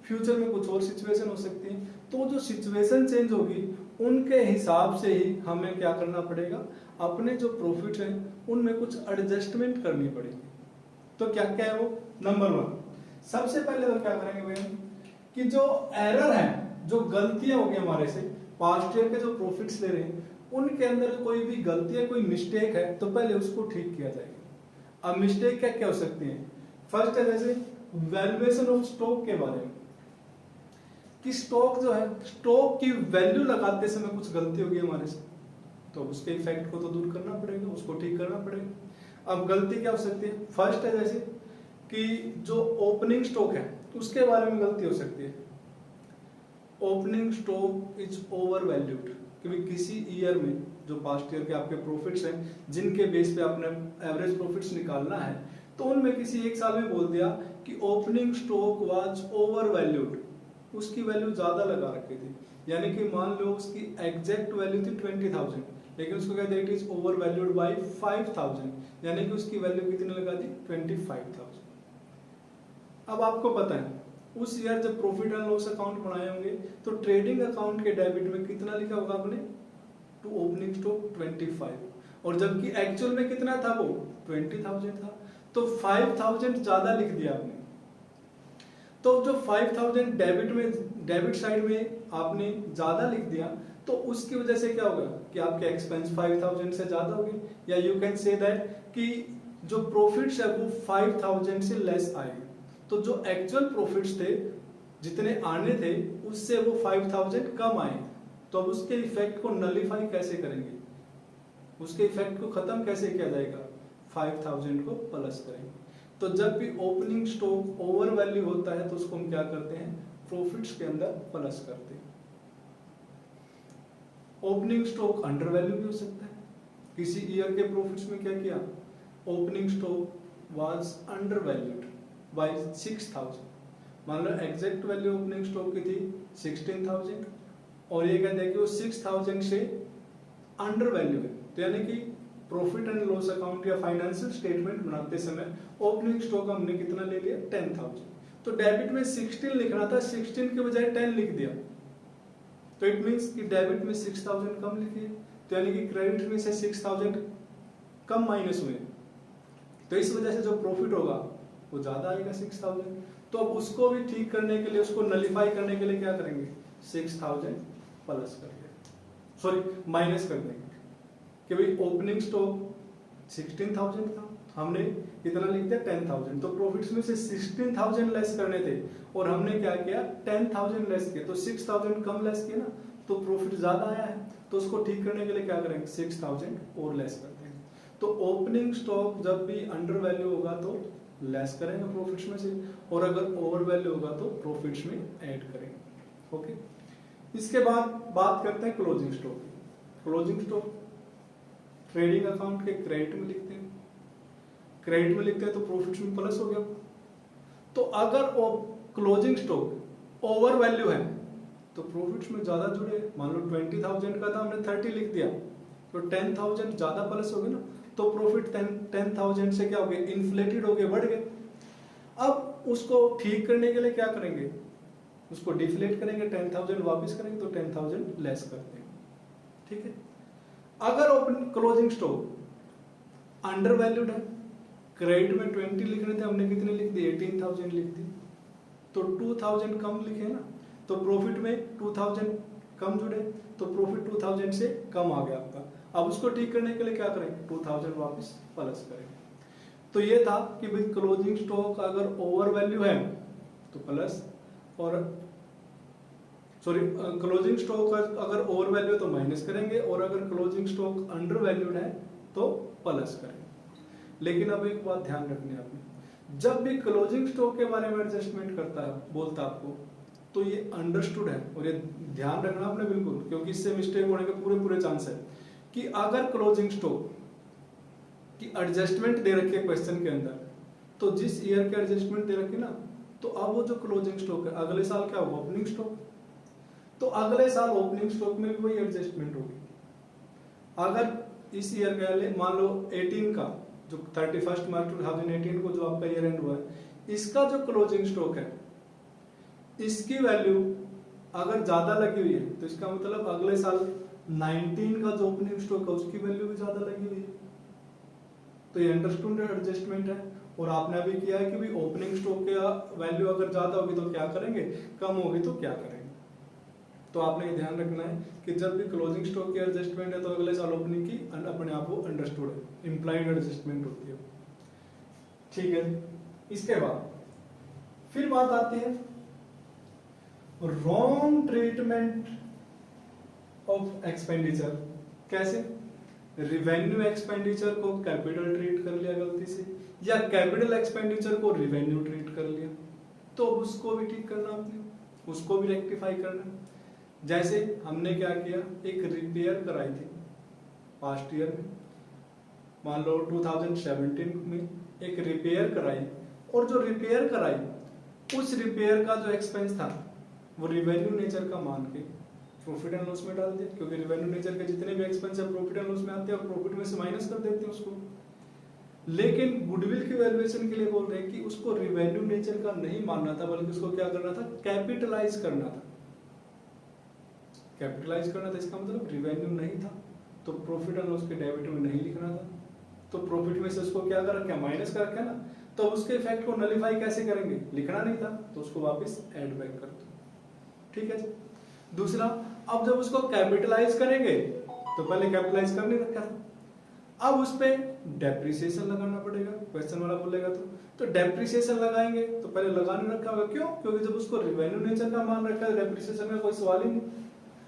फ्यूचर में कुछ और सिचुएशन हो सकती है, तो जो सिचुएशन चेंज होगी उनके हिसाब से ही हमें क्या करना पड़ेगा, अपने जो प्रॉफिट हैं उनमें कुछ एडजस्टमेंट करनी पड़ेगी। तो क्या क्या है वो, नंबर 1 सबसे पहले तो क्या करेंगे भैया कि जो एरर है, जो गलतियां होगी हमारे से, पास्ट ईयर के जो प्रॉफिट्स ले रहे हैं उनके अंदर कोई भी गलती है, कोई मिस्टेक है, तो पहले उसको ठीक किया जाएगा। अब मिस्टेक क्या क्या हो सकती है, फर्स्ट है जैसे वैल्यूएशन ऑफ स्टॉक के बारे में, कि स्टॉक जो है, स्टॉक की वैल्यू लगाते समय कुछ गलती होगी हमारे से, तो उसके इफेक्ट को तो दूर करना पड़ेगा, उसको ठीक करना पड़ेगा। अब गलती क्या हो सकती है, फर्स्ट है जैसे कि जो ओपनिंग स्टॉक है उसके बारे में गलती हो सकती है। Opening stock is over valued, क्योंकि किसी ईयर में जो पास्ट ईयर के आपके प्रॉफिट्स हैं जिनके बेस पे आपने एवरेज प्रॉफिट्स निकालना है, तो उनमें किसी एक साल में बोल दिया कि opening stock was over valued, उसकी वैल्यू ज्यादा लगा रखी थी, यानी कि मान लो उसकी एग्जैक्ट वैल्यू थी 20,000, लेकिन उसको कहते हैं it is over valued bye 5,000, यानी कि उसकी वैल्यू कितनी लगा दी 25,000। अब आपको पता है उस ईयर जब प्रॉफिट एंड लॉस अकाउंट बनाए होंगे तो ट्रेडिंग अकाउंट के डेबिट में कितना लिखा होगा आपने, टू ओपनिंग स्टॉक 25, और जबकि एक्चुअल में कितना था वो 20,000 था, तो 5,000 ज्यादा लिख दिया आपने। तो जो 5,000 डेबिट साइड में आपने ज्यादा लिख दिया, तो उसकी वजह से क्या होगा कि आपके एक्सपेंस 5,000 से ज्यादा हो गए, या यू कैन से दैट कि जो प्रॉफिट्स है वो 5,000 से लेस आए, तो जो एक्चुअल प्रॉफिट्स थे जितने आने थे उससे वो 5,000 कम आए। तो अब उसके इफेक्ट को नलीफाई कैसे करेंगे, उसके इफेक्ट को खत्म कैसे किया जाएगा, 5,000 को प्लस करेंगे। तो जब भी ओपनिंग स्टॉक ओवर वैल्यू होता है तो उसको हम क्या करते हैं, प्रॉफिट्स के अंदर प्लस करते हैं। ओपनिंग स्टॉक अंडर वैल्यू भी हो सकता है। किसी ईयर के प्रॉफिट्स में क्या किया, opening stock was under valued bye 6,000, मान लो एग्जैक्ट वैल्यू ओपनिंग स्टॉक की थी 16,000 और ये कहते हैं कि वो 6,000 से अंडर वैल्यू है, तो यानी कि प्रॉफिट एंड लॉस अकाउंट या फाइनेंशियल स्टेटमेंट बनाते समय ओपनिंग स्टॉक हमने कितना ले लिया 10,000, तो डेबिट में 16 लिखना था, 16 के बजाय 10 लिख दिया, तो इट मींस कि डेबिट में 6,000 कम लिखे, तो यानी कि क्रेडिट में से 6,000 कम माइनस हुए, तो इस वजह से जो प्रॉफिट होगा वो ज्यादा आएगा 6,000। तो अब उसको भी ठीक करने के लिए, उसको नलीफाई करने के लिए क्या करेंगे, 6,000 प्लस करेंगे, सॉरी माइनस कर देंगे, कि भाई ओपनिंग स्टॉक 16,000 था, हमने कितना लिख दिया 10,000, तो प्रॉफिट्स में से 16,000 लेस करने थे और हमने क्या किया 10,000 लेस किए, तो 6,000 कम लेस किए ना, तो प्रॉफिट ज्यादा आया है, तो उसको ठीक करने के लिए क्या करेंगे 6,000 और लेस कर देंगे। तो ओपनिंग स्टॉक जब भी अंडर वैल्यू होगा तो लेस करेंगे प्रॉफिट्स में से, और अगर ओवर वैल्यू होगा तो प्रॉफिट्स में ऐड करेंगे। ओके, इसके बाद बात करते हैं closing stock. Closing stock trading account के क्रेडिट में लिखते हैं, क्रेडिट में लिखते हैं तो प्रॉफिट्स में प्लस हो गया। तो अगर क्लोजिंग स्टॉक ओवर वैल्यू है तो प्रॉफिट्स में ज्यादा जुड़े, मान लो 20,000 का था हमने 30 लिख दिया, तो 10,000 ज्यादा प्लस हो गए ना, तो प्रॉफिट 10,000 से क्या हो गए, इन्फ्लेटेड हो गए, बढ़ गए। अब उसको ठीक करने के लिए क्या करेंगे, उसको डिफ्लेट करेंगे, 10,000 वापस करेंगे, तो 10,000 लेस करते हैं। ठीक है, अगर open closing stock under valued है, क्रेडिट में 20 लिखने थे, हमने कितने लिख दिए 18,000 लिख दी, तो 2,000 कम लिखे ना, तो प्रॉफिट में 2,000 कम जुड़े, तो प्रॉफिट 2,000 से कम आ गया आपका। अब उसको ठीक करने के लिए क्या करेंगे 2,000 वापस प्लस करेंगे। तो ये था कि भाई क्लोजिंग स्टॉक अगर ओवर वैल्यू है तो प्लस, और सॉरी क्लोजिंग स्टॉक अगर ओवर वैल्यू है तो माइनस करेंगे, और अगर क्लोजिंग स्टॉक अंडर वैल्यूड है तो प्लस करेंगे। लेकिन अब एक बात ध्यान रखनी है आपने, जब भी क्लोजिंग स्टॉक के बारे में एडजस्टमेंट करता है बोलता आपको, तो ये अंडरस्टूड है, और ये ध्यान रखना आपने बिल्कुल, क्योंकि इससे मिस्टेक होने के पूरे चांस है कि अगर क्लोजिंग स्टॉक की एडजस्टमेंट दे रखी है क्वेश्चन के अंदर, तो जिस ईयर के एडजस्टमेंट दे रखी ना, तो अब वो जो क्लोजिंग स्टॉक है अगले साल क्या होगा ओपनिंग स्टॉक, तो अगले साल ओपनिंग स्टॉक में भी वही एडजस्टमेंट होगी। अगर इस ईयर का मान लो 18 का जो 31 मार्च 2018 को जो आपका ईयर एंड हुआ है, इसका जो क्लोजिंग स्टॉक है इसकी वैल्यू अगर ज्यादा लगी हुई है, तो इसका मतलब अगले साल 19 का जो ओपनिंग स्टॉक है उसकी वैल्यू भी ज्यादा लगी हुई है। तो ये अंडरस्टूड एडजस्टमेंट है, और आपने अभी किया है कि भी ओपनिंग स्टॉक का वैल्यू अगर ज्यादा होगी तो क्या करेंगे, कम होगी तो क्या करेंगे। तो आपने ये ध्यान रखना है कि जब भी क्लोजिंग स्टॉक की एडजस्टमेंट है तो अगले साल ओपनिंग की अपने आप को अंडरस्टूड है, इंप्लाइड एडजस्टमेंट होती है। ठीक है, इसके बाद फिर बात आती है रॉन्ग ट्रीटमेंट ऑफ एक्सपेंडिचर। कैसे, रिवेन्यू एक्सपेंडिचर को कैपिटल ट्रीट कर लिया गलती से, या कैपिटल एक्सपेंडिचर को रिवेन्यू ट्रीट कर लिया, तो उसको भी ठीक करना आपने। उसको भी रेक्टिफाई करना। जैसे हमने क्या किया, एक रिपेयर कराई थी पास्ट ईयर में, मान लो 2017 में एक रिपेयर कराई, और जो रिपेयर कराई उस रिपेयर का जो एक्सपेंस था वो रिवेन्यू नेचर का मान के प्रॉफिट एंड लॉस में डाल दिया, क्योंकि रिवेन्यू नेचर के जितने भी एक्सपेंस है प्रॉफिट एंड लॉस में आते हैं और प्रॉफिट में से माइनस कर देते हैं उसको। लेकिन गुडविल की वैल्यूएशन के लिए बोल रहे हैं कि उसको रिवेन्यू नेचर का नहीं मानना था, बल्कि उसको क्या करना था, कैपिटलाइज करना था। कैपिटलाइज करना था इसका मतलब रिवेन्यू नहीं था तो प्रॉफिट एंड लॉस के डेबिट में नहीं लिखना था, तो प्रॉफिट में से उसको क्या कर रखा है, माइनस कर रखा है ना, तो उसके इफेक्ट को नलिफाई कैसे करेंगे, लिखना नहीं था तो उसको वापस ऐड बैक कर दो। ठीक है जी। दूसरा, अब जब उसको कैपिटलाइज करेंगे तो पहले कैपिटलाइज कर नहीं रखा था, अब उस पे डेप्रिसिएशन लगाना पड़ेगा, क्वेश्चन वाला बोलेगा तो डेप्रिसिएशन लगाएंगे तो पहले लगा नहीं रखा होगा, क्यों, क्योंकि जब उसको रिवेन्यू नेचर का मान रखा है डेप्रिसिएशन का कोई सवाल ही नहीं।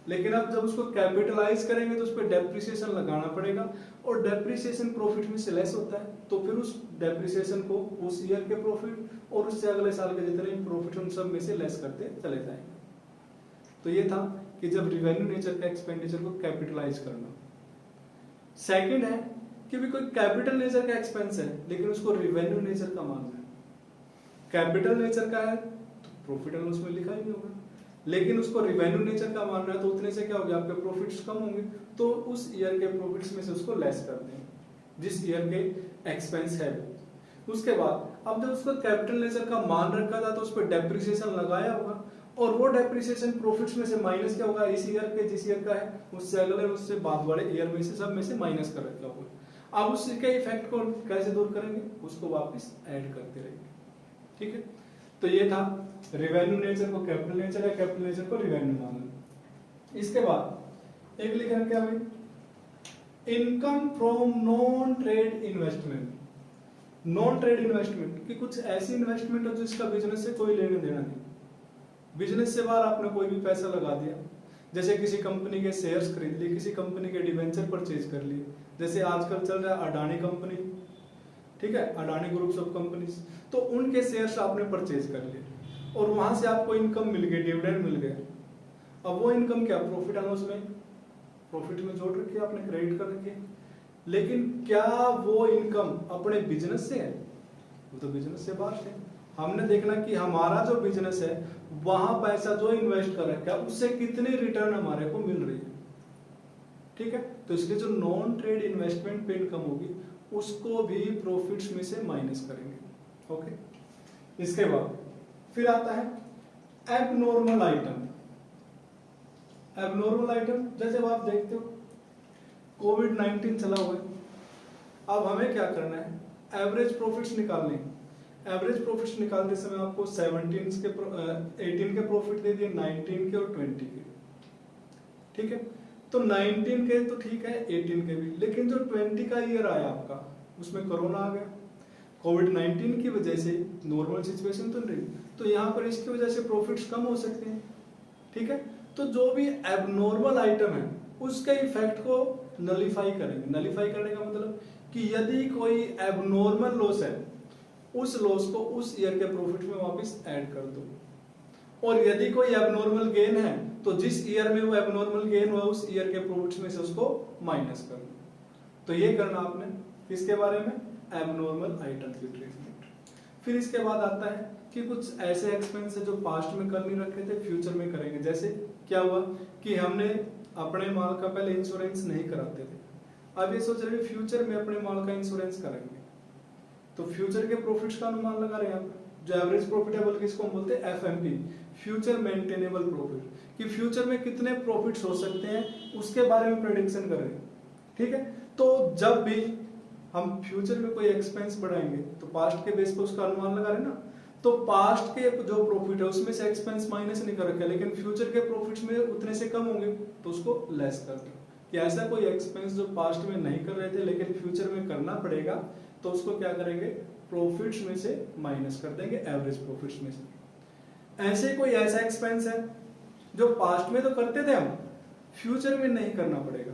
लेकिन अब जब उसको कैपिटलाइज करेंगे तो उस पर डेप्रिसिएशन लगाना पड़ेगा, और डेप्रिसिएशन प्रॉफिट में से लेस होता है, तो फिर उस डेप्रिसिएशन को उस ईयर के प्रॉफिट और उससे अगले साल के जितने भी प्रॉफिट उन सब में से लेस करते चले जाएंगे। तो ये था कि जब रिवेन्यू नेचर का एक्सपेंडिचर को कैपिटलाइज करना। सेकंड है कि भी कोई कैपिटल नेचर का एक्सपेंस है लेकिन उसको रिवेन्यू नेचर का मानना है। कैपिटल नेचर का है तो प्रॉफिट एंड लॉस में लिखा ही नहीं होगा, लेकिन उसको रिवेन्यू नेचर का मानना है तो उतने से क्या होगा, आपके प्रॉफिट्स कम होंगे, तो उस ईयर के प्रॉफिट्स में से उसको लेस कर देंगे जिस ईयर के एक्सपेंस है। उसके बाद अब जब उसको कैपिटल नेचर का मान रखा था तो उस पर डेप्रिसिएशन लगाया होगा, और वो डेप्रिसिएशन प्रॉफिट्स में से माइनस क्या होगा, इस ईयर के जिस ईयर का है उससे अगले उससे बाद वाले ईयर में से सब में से माइनस कर रखा होगा। अब उसके इफेक्ट को कैसे दूर करेंगे, उसको वापस ऐड करते रहेंगे। ठीक है, तो ये था रिवेन्यू नेचर को कैपिटल नेचर है, कैपिटल नेचर को रिवेन्यू मानना। इसके बाद एक लिखा क्या भाई, income from non trade investment. Non trade investment कि कुछ ऐसी इन्वेस्टमेंट हो जिसका बिजनेस से कोई लेना देना नहीं, बिजनेस से बाहर आपने कोई भी पैसा लगा दिया, जैसे किसी कंपनी के शेयर्स खरीद लिए, किसी कंपनी के डिवेंचर परचेज कर लिए, जैसे आजकल चल रहा है अडानी कंपनी, ठीक है, अडानी ग्रुप्स ऑफ कंपनीज, तो उनके शेयर्स आपने परचेज कर लिए और वहां से आपको इनकम मिल गई, डिविडेंड मिल गया। अब वो इनकम क्या प्रॉफिट एंड लॉस में, प्रॉफिट में जोड़ रखी है आपने, क्रेडिट कर रखी है, लेकिन क्या वो इनकम अपने बिजनेस से है, वो तो बिजनेस से बाहर है। हमने देखना कि हमारा जो बिजनेस है वहां पैसा जो इन्वेस्ट कर रखा है उससे कितनी रिटर्न हमारे को मिल रही है। ठीक है, तो इसलिए जो नॉन ट्रेड इन्वेस्टमेंट पे इनकम होगी उसको भी प्रॉफिट्स में से माइनस करेंगे। ओके, इसके बाद फिर आता है एबनॉर्मल आइटम। एबनॉर्मल आइटम जैसे आप देखते हो कोविड-19 चला हुआ है, अब हमें क्या करना है, एवरेज प्रॉफिट्स निकालने हैं। एवरेज प्रॉफिट्स निकालते समय आपको 18 के प्रॉफिट दे दिए, 19 के और 20 के। ठीक है, तो 19 के तो ठीक है, 18 के भी, लेकिन जो 20 का ईयर आया आपका उसमें कोरोना आ गया, कोविड-19 की वजह से नॉर्मल सिचुएशन तो नहीं, तो यहाँ पर इसकी वजह से प्रॉफिट्स कम हो सकते हैं। ठीक है, तो जो भी एबनॉर्मल आइटम है उसके इफेक्ट को नलिफाई करेंगे। नलिफाई करने का मतलब कि यदि कोई एबनॉर्मल लॉस है उस लॉस को उस ईयर के प्रॉफिट में वापस ऐड कर दो, और यदि कोई एबनॉर्मल गेन है तो जिस ईयर में वो एबनॉर्मल गेन हुआ उस ईयर के प्रॉफिट्स में से उसको माइनस कर दो। तो ये करना आपने किसके बारे में, एबनॉर्मल आइटम की ट्रीटमेंट। फिर इसके बाद आता है कि कुछ ऐसे एक्सपेंस है जो पास्ट में कर नहीं रखे थे, फ्यूचर में करेंगे। जैसे क्या हुआ कि हमने अपने माल का पहले इंश्योरेंस नहीं कराते थे, अब ये सोच रहे फ्यूचर में अपने माल का इंश्योरेंस करेंगे, तो फ्यूचर के प्रॉफिट्स का अनुमान लगा रहे हैं आप। जो एवरेज प्रॉफिट है बल्कि इसको हम बोलते हैं एफएमपी, फ्यूचर मेंटेनेबल प्रॉफिट, कि फ्यूचर में कितने प्रॉफिट्स हो सकते हैं उसके बारे में प्रेडिक्शन कर रहे हैं। ठीक है, तो जब भी हम फ्यूचर में कोई एक्सपेंस बढ़ाएंगे तो पास्ट के बेस पर उसका अनुमान लगा रहे हैं ना, तो पास्ट के जो प्रॉफिट है उसमें से एक्सपेंस माइनस नहीं कर रखा है, लेकिन फ्यूचर के प्रॉफिट्स में उतने से कम होंगे तो उसको लेस कर दो। कि ऐसा कोई एक्सपेंस जो पास्ट में नहीं कर रहे थे लेकिन फ्यूचर में करना पड़ेगा तो उसको क्या करेंगे, प्रॉफिट्स में से माइनस कर देंगे, एवरेज प्रॉफिट्स में से। ऐसे कोई ऐसा एक्सपेंस है जो पास्ट में तो करते थे हम, फ्यूचर में नहीं करना पड़ेगा,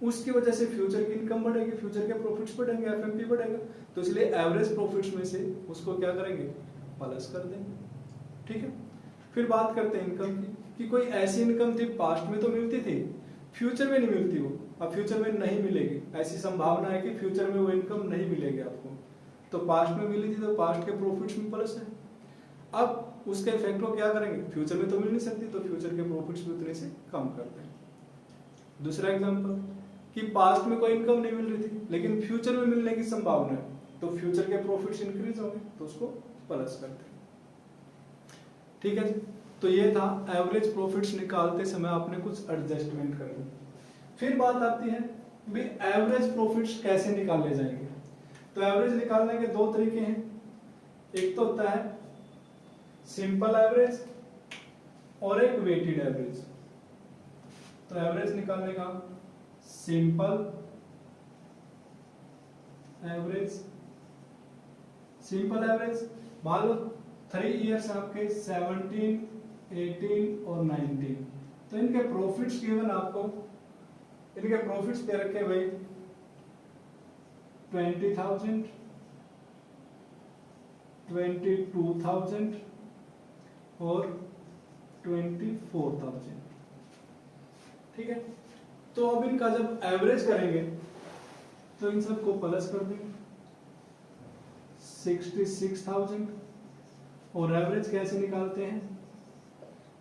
उसकी वजह से फ्यूचर की इनकम बढ़ेगी, फ्यूचर के प्रॉफिट्स बढ़ेंगे, एफएमपी बढ़ेगा, तो इसलिए एवरेज प्रॉफिट्स में से उसको क्या करेंगे, प्लस कर देंगे। ठीक है, फिर बात करते हैं इनकम की, कि कोई ऐसी इनकम थी पास्ट में तो मिलती थी, फ्यूचर में नहीं मिलती वो, अब फ्यूचर में नहीं मिलेगी, ऐसी संभावना है कि फ्यूचर में वो इनकम नहीं मिलेगी आपको। तो पास्ट में मिली थी तो पास्ट के प्रॉफिट्स में प्लस है। अब उसके इफेक्ट को क्या करेंगे, फ्यूचर में तो मिल नहीं सकती तो फ्यूचर के प्रॉफिट्स भी उतने से कम करते हैं। दूसरा एग्जांपल कि पास्ट में कोई इनकम नहीं मिल रही थी लेकिन फ्यूचर में मिलने की संभावना है, तो फ्यूचर के प्रॉफिट्स इंक्रीज होंगे तो उसको प्लस करते हैं। ठीक है जी, तो ये था एवरेज प्रॉफिट्स निकालते समय आपने कुछ एडजस्टमेंट करनी। फिर बात आती है भी एवरेज प्रॉफिट्स कैसे निकाले जाएंगे। तो एवरेज निकालने के दो तरीके हैं, एक तो होता है सिंपल एवरेज और एक वेटेड एवरेज। तो एवरेज निकालने का सिंपल एवरेज, सिंपल एवरेज मान लो 3 इयर्स आपके 17, 18 और 19, तो इनके प्रॉफिट्स गिवन आपको, इनके प्रॉफिट्स दे रखे भाई 20,000, 22,000 और 24,000। ठीक है, तो अब इनका जब एवरेज करेंगे तो इन सबको प्लस कर देंगे 66,000। और एवरेज कैसे निकालते हैं,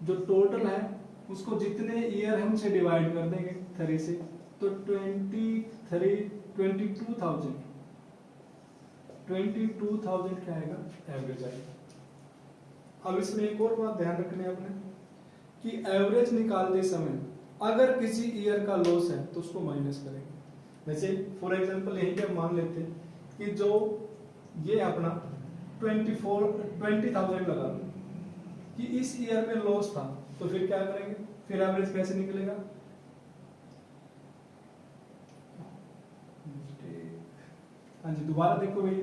जो टोटल है उसको जितने ईयर हम से डिवाइड कर देंगे 3 से, तो 22,000 क्या आएगा, एवरेज आएगा। अब इसमें एक और बात ध्यान रखनी है आपने कि एवरेज निकालते समय अगर किसी ईयर का लॉस है तो उसको माइनस करेंगे। जैसे फॉर एग्जांपल यहीं पे हम मान लेते हैं कि जो ये अपना 20,000 लगा कि इस ईयर में लॉस था, तो फिर क्या करेंगे, फिर एवरेज कैसे निकलेगा, हाँ जी दोबारा देखो भाई,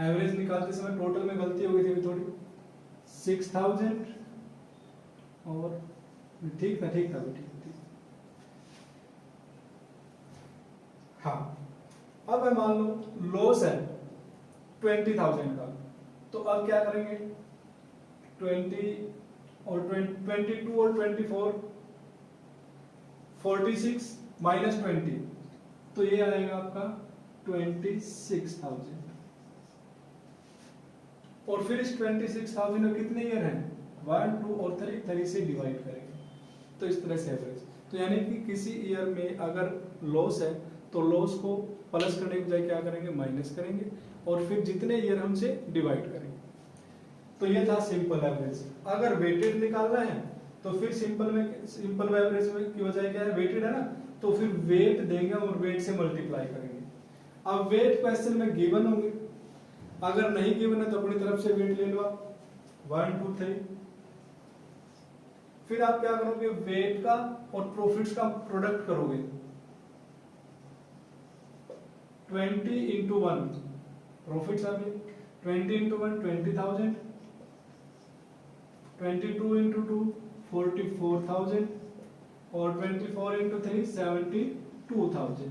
एवरेज निकालते समय टोटल में गलती हो गई थी थोड़ी, 6,000 और ठीक था ठीक। हाँ, अब है मान लो लॉस है 20,000 का, तो अब क्या करेंगे, 20 और 22 और 24, 46 माइनस 20, तो ये आएगा आपका 26,000। और फिर इस 26,000 में कितने ईयर हैं, 1, 2 और 3 से डिवाइड करेंगे, तो इस तरह से एवरेज। तो यानी कि किसी ईयर में अगर लॉस है तो लॉस को प्लस करने के बजाय क्या करेंगे, माइनस करेंगे, और फिर जितने ईयर हमसे डिवाइड करेंगे। तो ये था सिंपल एवरेज। अगर वेटेड निकालना है तो फिर सिंपल एवरेज में की बजाय क्या है, वेटेड है ना, तो फिर वेट देंगे और वेट से मल्टीप्लाई करेंगे। अब वेट क्वेश्चन में गिवन होंगे, अगर नहीं गिवन है तो अपनी तरफ से वेट ले लो आप 1, 2, 3। फिर आप क्या करोगे, वेट का और प्रॉफिट्स का प्रोडक्ट करोगे, 20 into 1 प्रॉफिट्स आ गए, 20 into 1 20,000, 22 into 2 44,000 और 24 into 3 72,000।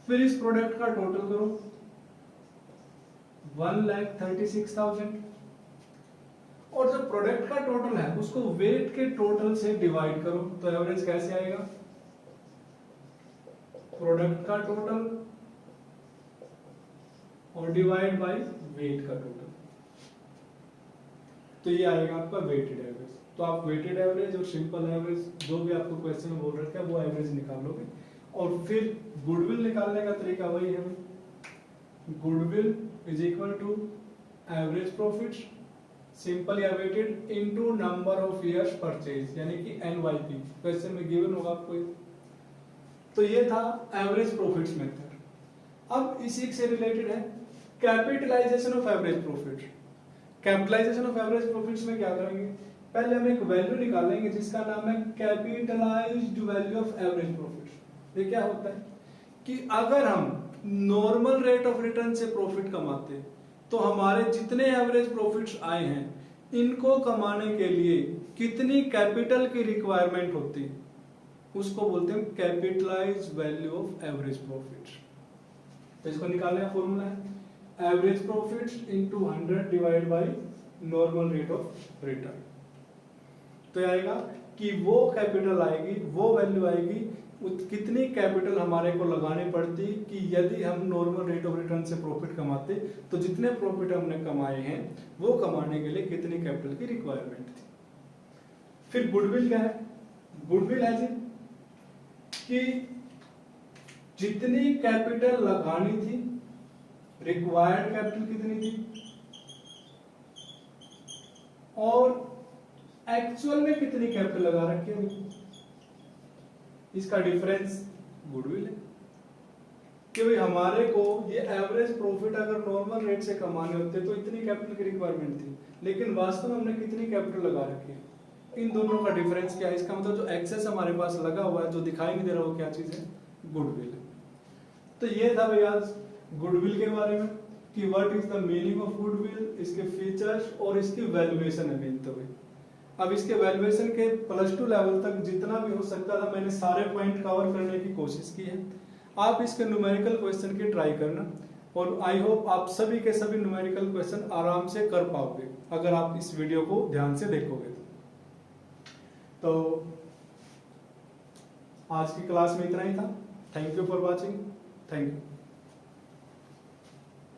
फिर इस प्रोडक्ट का टोटल करो 1,36,000, और जो प्रोडक्ट का टोटल है उसको वेट के टोटल से डिवाइड करो, तो एवरेज कैसे आएगा, प्रोडक्ट का टोटल और डिवाइड बाय वेट का टोटल, तो ये आएगा आपका वेटेड एवरेज। तो आप वेटेड एवरेज और सिंपल एवरेज जो भी आपको क्वेश्चन में बोल रखा है वो एवरेज निकालोगे। और फिर गुडविल निकालने का तरीका वही है, goodwill is equal to average profits simple या weighted into number of years purchase, यानी कि NYP क्वेश्चन में गिवन होगा आपको। तो ये था एवरेज प्रॉफिट्स मेथड। अब इसी से रिलेटेड है capitalisation of average profit. Capitalisation of average profits में क्या करेंगे, पहले हम एक वैल्यू निकालेंगे जिसका नाम है capitalised value of average profit. ये क्या होता है कि अगर हम नॉर्मल रेट ऑफ रिटर्न से प्रॉफिट कमाते तो हमारे जितने एवरेज प्रॉफिट्स आए हैं इनको कमाने के लिए कितनी कैपिटल की रिक्वायरमेंट होती है, उसको बोलते हैं capitalised value of average profit. तो इसको निकालने का फॉर्मूला है average profit into 100 divide by normal rate of return. तो ये आएगा कि वो कैपिटल आएगी, वो वैल्यू आएगी, कितनी कैपिटल हमारे को लगानी पड़ती कि यदि हम नॉर्मल रेट ऑफ रिटर्न से प्रॉफिट कमाते, तो जितने प्रॉफिट हमने कमाए हैं वो कमाने के लिए कितनी कैपिटल की रिक्वायरमेंट थी। फिर गुडविल क्या है? गुडविल है जी कि जितनी कैपिटल लगानी थी, रिक्वायर्ड कैपिटल कितनी थी और एक्चुअल में कितनी कैपिटल लगा रखी है, इसका डिफरेंस गुडविल है। कि भाई हमारे को ये एवरेज प्रॉफिट अगर नॉर्मल रेट से कमाने होते तो इतनी कैपिटल की रिक्वायरमेंट थी, लेकिन वास्तव में हमने कितनी कैपिटल लगा रखी है, इन दोनों का डिफरेंस क्या है? इसका मतलब जो एक्सेस हमारे पास लगा हुआ है, जो दिखाई नहीं दे रहा, वो क्या चीज है? गुडविल है। तो ये था भाई आज गुडविल के बारे में कि what is the meaning of goodwill, इसके फीचर्स और इसकी वैल्यूएशन है मेन। तो भाई अब इसके वैल्यूएशन के +2 लेवल तक जितना भी हो सकता था मैंने सारे पॉइंट कवर करने की कोशिश की है। आप इसके न्यूमेरिकल क्वेश्चन की ट्राई करना और आई होप आप सभी के सभी न्यूमेरिकल क्वेश्चन आराम से कर पाओगे अगर आप इस वीडियो को ध्यान से देखोगे। तो आज की क्लास में इतना ही था। Thank you for watching. Thank you.